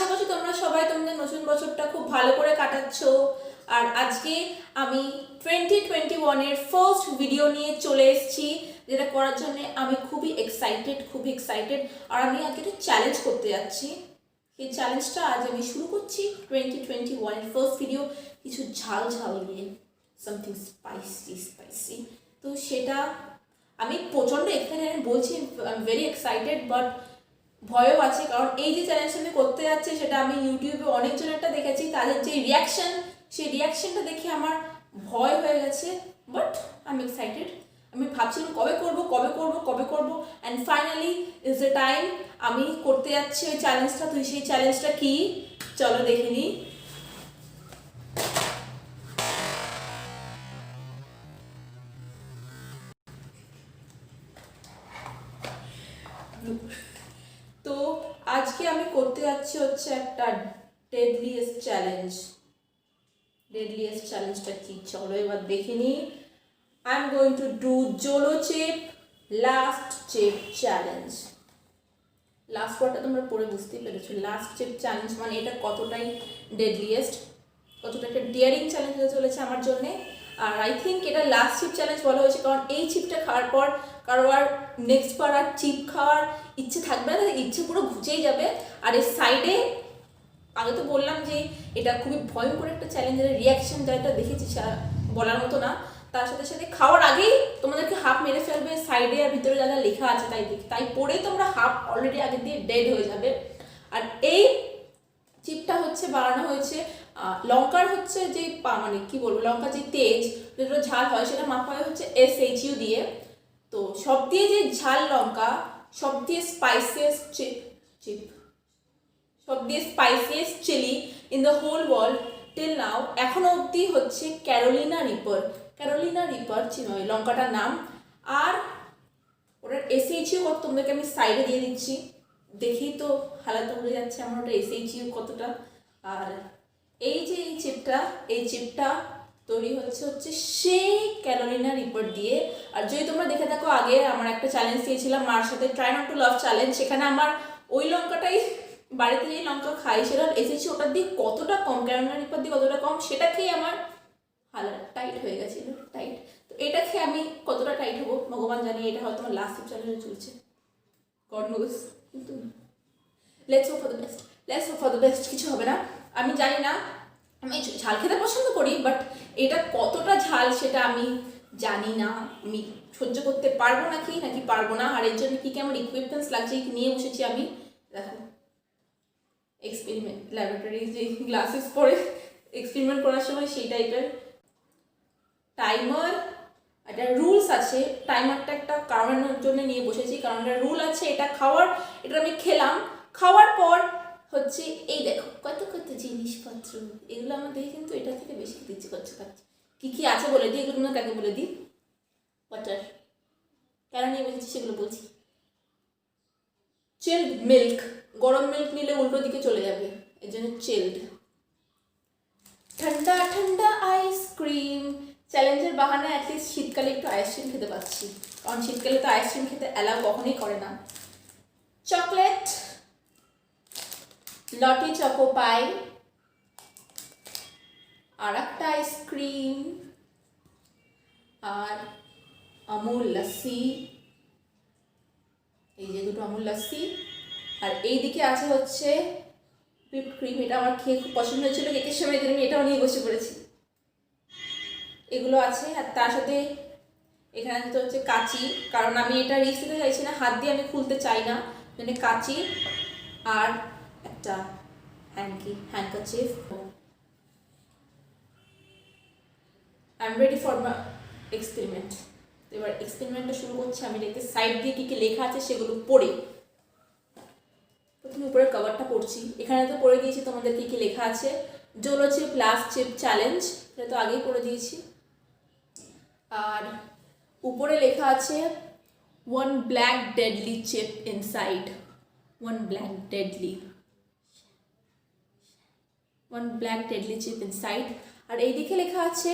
আশা করছি তোমরা সবাই তোমাদের নতুন বছরটা খুব ভালো করে কাটাচ্ছ। আর আজকে আমি 2021 ফার্স্ট ভিডিও নিয়ে চলে এসেছি, যেটা করার জন্য আমি খুবই এক্সাইটেড। আর আমি আজকে একটা চ্যালেঞ্জ করতে যাচ্ছি। এই চ্যালেঞ্জটা আজ আমি শুরু করছি 2021 ফার্স্ট ভিডিও কিছু ঝাল দিয়ে, সামথিং স্পাইসি। তো সেটা আমি প্রচণ্ড এক্সাইটেড বলছি, I am very excited, but ভয়ও আছে। কারণ এই যে চ্যালেঞ্জটা আমি করতে যাচ্ছি সেটা আমি ইউটিউবে অনেকজনেরটা দেখেছি, তাদের যে রিয়াকশন, সেই রিয়াকশনটা দেখে আমার ভয় হয়ে গেছে। But I am excited. আমি ভাবছিলাম কবে করব and finally is the time. আমি করতে যাচ্ছি ওই চ্যালেঞ্জটা। তুই সেই চ্যালেঞ্জটা কি, চলো দেখে নিই। তো আজকে আমি করতে যাচ্ছি হচ্ছে একটা ডেডলিয়েস্ট চ্যালেঞ্জটা কি, চলো এবার দেখে নিই। I am going to do Jolo chip last chip challenge. Last ওয়ার্ডটা তোমরা পড়ে বুঝতেই পেরেছো। লাস্ট চিপ চ্যালেঞ্জ মানে এটা কতটাই ডেডলিয়েস্ট, কতটা একটা ডিয়ারিং চ্যালেঞ্জ হতে চলেছে আমার জন্যে। আর আই থিঙ্ক এটা লাস্ট চিপ চ্যালেঞ্জ বলা হয়েছে কারণ এই চিপটা খাওয়ার পর কারো আর নেক্সট বার আর চিপ খাওয়ার ইচ্ছে থাকবে না, ইচ্ছে পুরো ঘুচেই যাবে। আর এর সাইডে আগে তো বললাম যে এটা খুবই ভয়ঙ্কর একটা চ্যালেঞ্জের রিয়াকশন, যেটা দেখেছি বলার মতো না। তার সাথে সাথে খাওয়ার আগেই তোমাদেরকে হাফ মেরে ফেলবে, সাইডে আর ভিতরে যা যা লেখা আছে তাই পড়েই তোমরা হাফ অলরেডি আগে দিয়ে ডেড হয়ে যাবে। আর এই চিপটা হচ্ছে বানানো হয়েছে লঙ্কার হচ্ছে যে মানে কি বলবো, লঙ্কার যে তেজ, যেটা ঝাল হয় সেটা মাপা হয় হচ্ছে SHU দিয়ে। তো সব দিয়ে যে ঝাল লঙ্কা, সব দিয়ে spiciest chilli in the whole world till now এখনো অবধি হচ্ছে ক্যারোলিনা রিপার লঙ্কাটার নাম। আর ওটার SHU কত তোমাদেরকে আমি সাইডে দিয়ে দিচ্ছি, দেখেই তো হালাতে উড়ে যাচ্ছে আমার ওটা SHU কতটা। আর এই যে এই চিপটা তৈরি হচ্ছে সেই ক্যারোলিনা রিপার দিয়ে। আর যদি তোমরা দেখে থাকো আগে আমার একটা চ্যালেঞ্জ দিয়েছিলাম মার সাথে, try not to laugh challenge, সেখানে আমার ওই লঙ্কাটাই বাড়িতে যেই লঙ্কা খাই সেটা SHU ওটার দিয়ে কতটা কম, ক্যারোলিনা রিপার দিয়ে কতটা কম, সেটা খেয়ে আমার হালাত টাইট হয়ে গেছিল। তো এটা খেয়ে আমি কতটা টাইট হবো ভগবান জানি। এটা হয়তো আমার লাস্ট চিপ চ্যালেঞ্জ চলছে, গড নোস। কিন্তু let's hope for the best. কিছু হবে না, আমি জানি না। আমি ঝাল খেতে পছন্দ করি, বাট এটা কতটা ঝাল সেটা আমি জানি না। আমি সহ্য করতে পারবো নাকি পারবো না। আর এর জন্য কী আমার ইকুইপমেন্টস লাগছে নিয়ে বসেছি আমি। দেখো, এক্সপেরিমেন্ট ল্যাবরেটরি যে গ্লাসেস পরে এক্সপেরিমেন্ট করার সময় সেই টাইপের টাইমার, একটা রুলস আছে। টাইমারটা একটা কারণের জন্য নিয়ে বসেছি, কারণ একটা রুল আছে। এটা আমি খেলাম, খাওয়ার পর হচ্ছে এই দেখো কত জিনিসপত্র, এগুলো আমার দেখে কিন্তু এটা থেকে বেশি খেতে ইচ্ছে করছে। কি আছে বলে দিই, এগুলো কাকে বলে দিই। ওয়াটার কেন নিয়ে বসেছি সেগুলো বলছি। চিল্ড মিল্ক, গরম মিল্ক নিলে উল্টো দিকে চলে যাবে, এর জন্য চিল্ড। ঠান্ডা আইসক্রিম, চ্যালেঞ্জের বাহানা অ্যাটলিস্ট শীতকালে একটু আইসক্রিম খেতে পাচ্ছি, কারণ শীতকালে তো আইসক্রিম খেতে অ্যালাউ কখনোই করে না। চকলেট, লটি চকো পাই, আর একটা আইসক্রিম, আর আমুল লাসি, এই যে দুটো আমুল লাসি। আর এই দিকে আছে হচ্ছে হুইপ ক্রিম, এটা আমার খেয়ে খুব পছন্দ হয়েছিল কেকের সময়, আমি এটাও নিয়ে বসে পড়েছি। এগুলো আছে। আর তার সাথে এখানে তো হচ্ছে কাঁচি, কারণ আমি এটা রিস্ক দিতে চাইছি না, হাত দিয়ে আমি খুলতে চাই না, মানে কাঁচি। আর একটা handkerchief. I am ready for my experiment. তো এবার এক্সপেরিমেন্টটা শুরু করছি। আমি দেখতে সাইড দিয়ে কী লেখা আছে সেগুলো পড়ে, প্রথমে উপরের কভারটা পড়ছি। এখানে তো পড়ে দিয়েছি তোমাদের কী লেখা আছে। Jolo chip last chip challenge, এটা তো আগেই পড়ে দিয়েছি। আর উপরে লেখা আছে one black deadly chip inside, one black deadly chip inside। আর এইদিকে লেখা আছে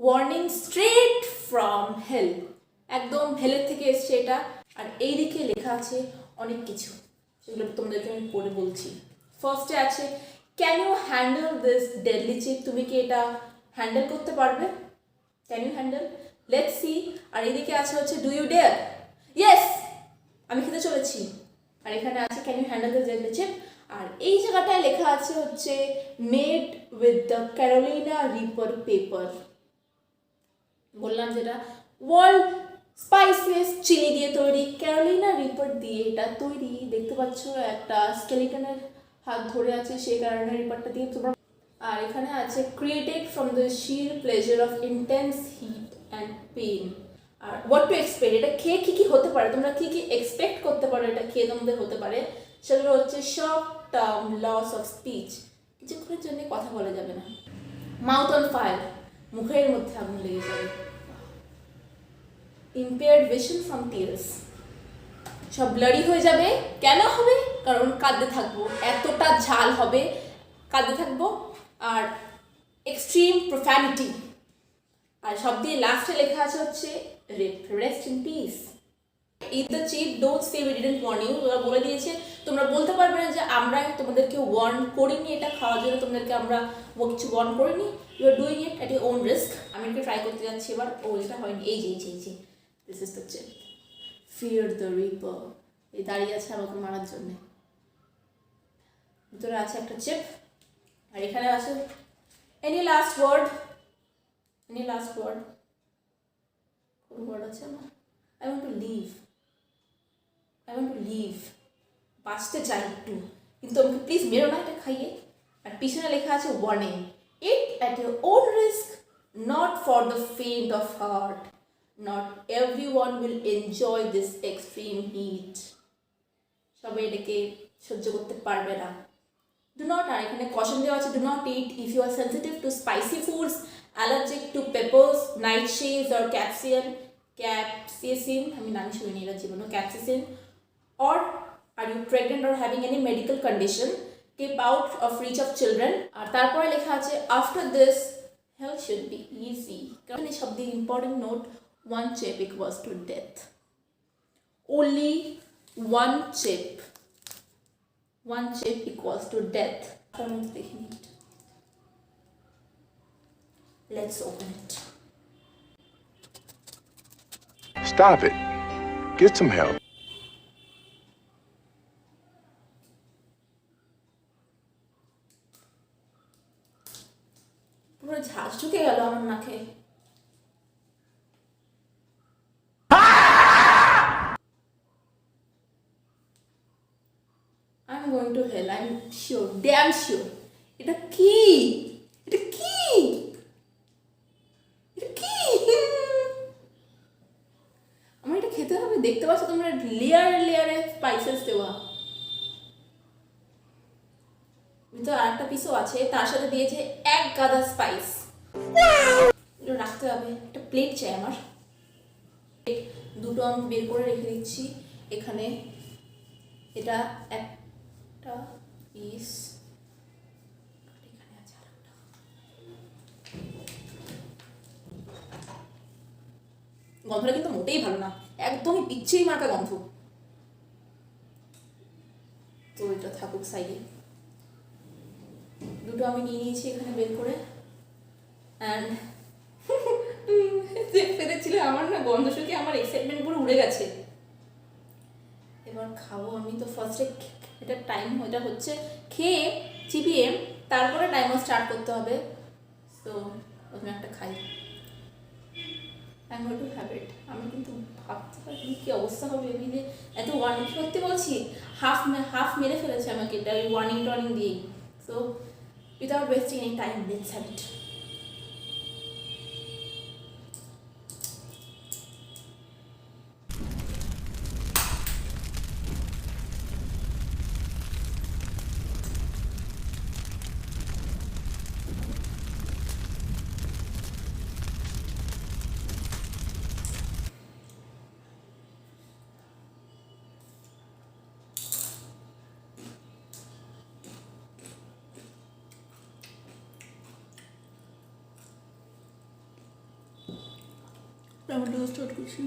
ওয়ার্নিং স্ট্রেট ফ্রম হেল, একদম হেলের থেকে এসছে এটা। আর এইদিকে লেখা আছে অনেক কিছু, সেগুলো তোমাদেরকে আমি পড়ে বলছি। ফার্স্টে আছে can you handle this deadly chip, তুমি কি এটা হ্যান্ডেল করতে পারবে, can you handle, let's see. আর এদিকে আছে হচ্ছে ডু ইউ ডেয়ার, ইয়েস আমি খেতে চলেছি। আর এখানে আছে can you handle this deadly chip. আর এই জায়গাটায় লেখা আছে হচ্ছে made with the Carolina Reaper pepper, বললাম যেটা ওয়ার্ল্ড স্পাইসিয়েস্ট চিলি দিয়ে তৈরি, ক্যারোলিনা রিপার দিয়ে এটা তৈরি। দেখতে পাচ্ছ একটা স্কেলিটনের হাত ধরে আছে, সেই ক্যারোলিনা রিপারটা দিয়ে তোমরা। আর এখানে আছে created from the sheer pleasure of intense heat and pain. আর হোয়াট টু এক্সপেক্ট, এটা খেয়ে কী কী হতে পারে, তোমরা কী কী এক্সপেক্ট করতে পারো এটা খেয়ে তোমাদের হতে পারে, সেগুলো হচ্ছে short term loss of speech, কিছুক্ষণের জন্য কথা বলা যাবে না, মাউথ অন ফায়ার, মুখের মধ্যে আগুন লেগে যাবে, impaired vision from tears, সব ব্লারি হয়ে যাবে, কেন হবে, কারণ কাঁদতে থাকবো, এতটা ঝাল হবে কাঁদতে থাকবো। আর এক্সট্রিম প্রোফ্যানিটি, আর সব দিয়ে লাস্টে লেখা আছে হচ্ছে rest in peace. Eat the chip don't say we didn't warn you, ওরা বলে দিয়েছে, তোমরা বলতে পারবে না যে আমরা তোমাদেরকে ওয়ার্ন করিনি এটা খাওয়ার জন্য, তোমাদেরকে আমরা কিছু ওয়ার্ন করিনি, you are doing it at your own risk. আমি এটা ট্রাই করতে যাচ্ছি এবার, ও এটা হয়নি, এই যে this is the chip, fear the reaper, এই দাঁড়িয়ে আছে আমাকে মারার জন্যে, ভিতরে আছে একটা চিপ। আর এখানে আছে any last word, any last word, কোনো ওয়ার্ড আছে না, I want to live, I want to live, বাঁচতে চাই একটু, কিন্তু আমাকে প্লিজ মেরো না এটা খাইয়ে। আর পিছনে লেখা আছে warning, eat at your own risk, not for the faint of heart, not everyone will enjoy this extreme heat, সবাই এটাকে সহ্য করতে পারবে না। ডু নট, আর এখানে কশন দেওয়া আছে, do not eat if you are sensitive to spicy foods, allergic to peppers, nightshades or capsaicin, আমি নামই শুনিনি এরা জীবনে, ক্যাপসিসিন, or are you pregnant or having any medical condition, keep out of reach of children। আর তারপরে লেখা আছে after this health should be easy, কারণ এই শব্দের important note, one chip equals to death, only one chip equals to death। দেখিনি, let's open it, stop it, get some help। পুরো ঝাঁজ ঢুকে গেল আমার নাকে। I'm going to hell, I'm sure, damn sure। এটা কি, এটা কি, এটা কি, আমার এটা খেতে হবে। দেখতে পাচ্ছ তোমরা লেয়ারে লেয়ারে স্পাইসেস দেওয়া, ভিতরে আরেকটা পিসও আছে, তার সাথে দিয়েছে এক গাদা স্পাইস, এটা রাখতে হবে, একটা প্লেট চাই আমার, দুটো আমি বের করে রেখে দিচ্ছি এখানে, এটা একটা পিস, এখানে আছে আরেকটা, গন্ধটা কিন্তু মোটেই ভালো না, একদমই বিচ্ছিরি মার্কা গন্ধ, তো এটা থাকুক সাইডে। দুটো আমি নিয়ে নিয়েছি এখানে বের করে, অ্যান্ড ফেলেছিল আমার না, গন্ধ শুকে আমার এক্সাইটমেন্ট পুরো উড়ে গেছে। এবার খাবো আমি, তো ফার্স্টে এটা টাইম এটা হচ্ছে খেয়ে চিবিয়ে তারপরে টাইমার স্টার্ট করতে হবে, তো প্রথমে একটা খাই, I am going to have it. আমি কিন্তু ভাবতে পারি কী অবস্থা হবে, আমি যে এত ওয়ার্নিং সত্যি বলছি, হাফ মেরে ফেলেছে আমাকে এটা ওই ওয়ার্নিং টর্নিং দিয়েই। So without wasting any time, let's have it. Tomato start করছি।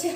যাচ্ছে।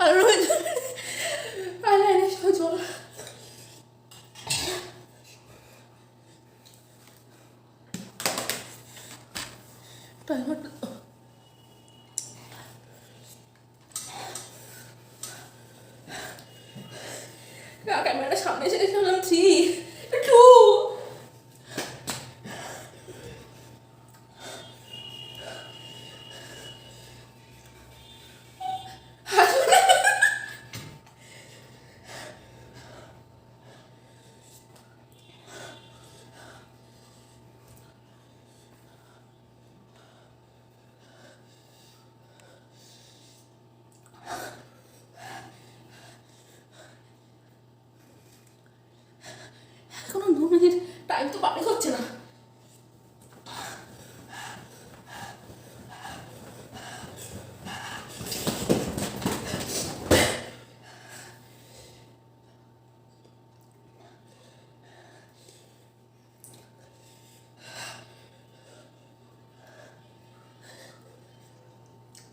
আর আইলাইনে জল টাইমার ক্যামেরাটা সামনে এসে দেখলাম 3 2 এখনো 2 মিনিট টাইম তো পাবলিক হচ্ছে না।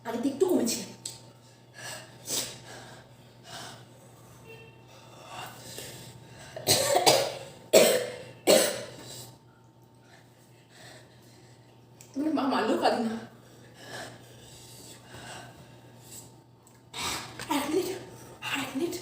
আগে তো একটু কমেছে। মা মারলেও কাঁদি না। 1 মিনিট 1 মিনিট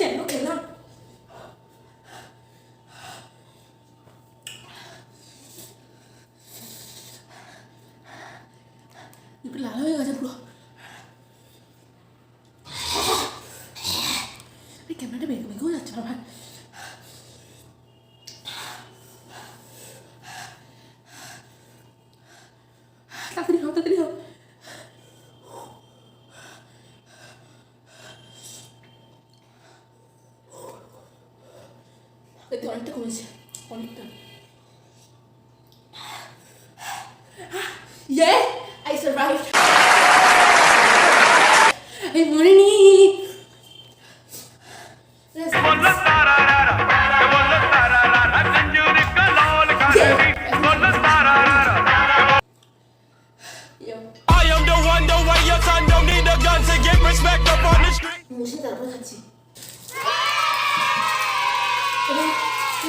কেন খেলাম একটু লাল হয়ে গেছে পুরো। ক্যামেরাটা বেগেও যাচ্ছে না ভাই। তাড়াতাড়ি হোক তাড়াতাড়ি হোক। দেখতে অনেকটা কমেছে, অনেকটা। Yeah, I survived. I মরিনি। I am the one, the way your son don't need a gun to get respect up on the street. মুছে তারপর খাচ্ছি। এবার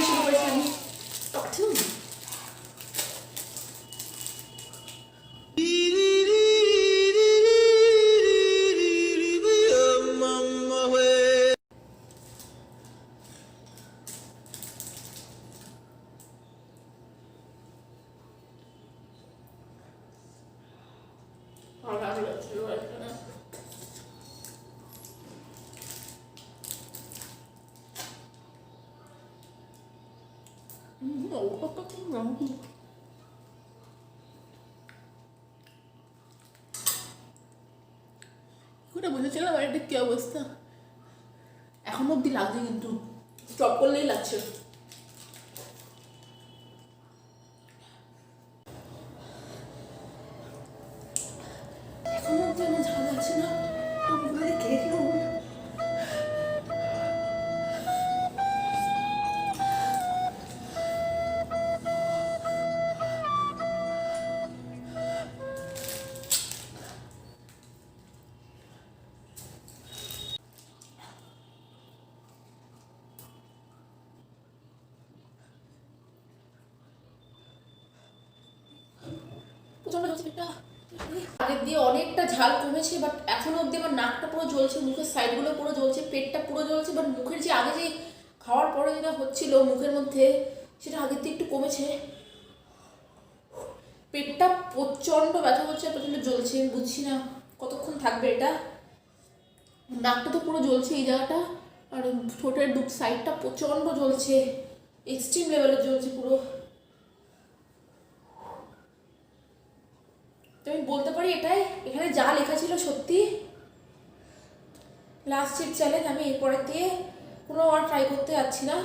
শুরু করেছি আমি। Talk to me. ওটা বুঝেছিলাম আর এটা কি অবস্থা। এখনো অব্দি লাগছে কিন্তু স্টপ করলেই লাগছে। এখনো অব্দি আমার ঝাল আছে না, আমি ঘরে খেয়ে খেলাম। প্রচণ্ড জ্বলছে পেটটা। আগের দিয়ে অনেকটা ঝাল কমেছে, বাট এখনো অবধি আমার নাকটা পুরো জ্বলছে, মুখের সাইডগুলো পুরো জ্বলছে, পেটটা পুরো জ্বলছে, বাট মুখের যে আগে যে খাওয়ার পরে যেটা হচ্ছিল মুখের মধ্যে সেটা আগের দিয়ে একটু কমেছে। পেটটা প্রচণ্ড ব্যথা হচ্ছে, প্রচণ্ড জ্বলছে, আমি বুঝছি না কতক্ষণ থাকবে এটা। নাকটা তো পুরো জ্বলছে এই জায়গাটা, আর ঠোঁটের দু সাইডটা প্রচণ্ড জ্বলছে, এক্সট্রিম লেভেলের জ্বলছে পুরো। তো আমি বলতে পারি এটাই, এখানে যা লেখা ছিল সত্যি। লাস্ট চিপ চ্যালেঞ্জ, আমি এরপরের দিয়ে কোনো আর ট্রাই করতে যাচ্ছি না।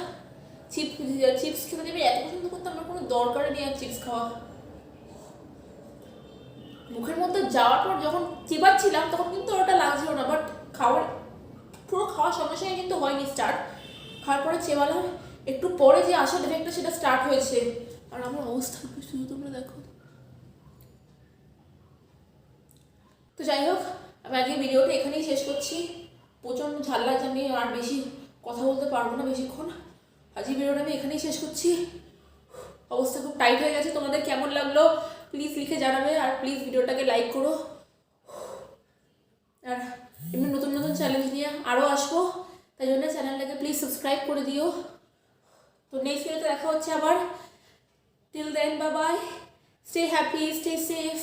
চিপস খেতে দেবে এত পছন্দ করতে আমার কোনো দরকারই নেই আর চিপস খাওয়া। মুখের মধ্যে যাওয়ার পর যখন চিবাচ্ছিলাম তখন কিন্তু ওটা লাগছিল না, বাট পুরো খাওয়ার সঙ্গে সঙ্গে কিন্তু হয়নি স্টার্ট। খাওয়ার পরে চেবালাম, একটু পরে যে আসল এফেক্টটা সেটা স্টার্ট হয়েছে। আর আমার অবস্থা শুধু তোমরা দেখো। তো যাই হোক, আমি আজকে ভিডিওটা এখানেই শেষ করছি। প্রচণ্ড ঝাল লাগছে, আমি আর বেশি কথা বলতে পারবো না বেশিক্ষণ। আজকে ভিডিওটা আমি এখানেই শেষ করছি। অবস্থা খুব টাইট হয়ে গেছে। তোমাদের কেমন লাগলো প্লিজ লিখে জানাবে, আর প্লিজ ভিডিওটাকে লাইক করো। আর এমনি নতুন নতুন চ্যালেঞ্জ নিয়ে আরও আসবো, তাই জন্য চ্যানেলটাকে প্লিজ সাবস্ক্রাইব করে দিও। তো নেক্সট ভিডিওতে দেখা হচ্ছে আবার। Till then bye bye, stay happy, stay safe.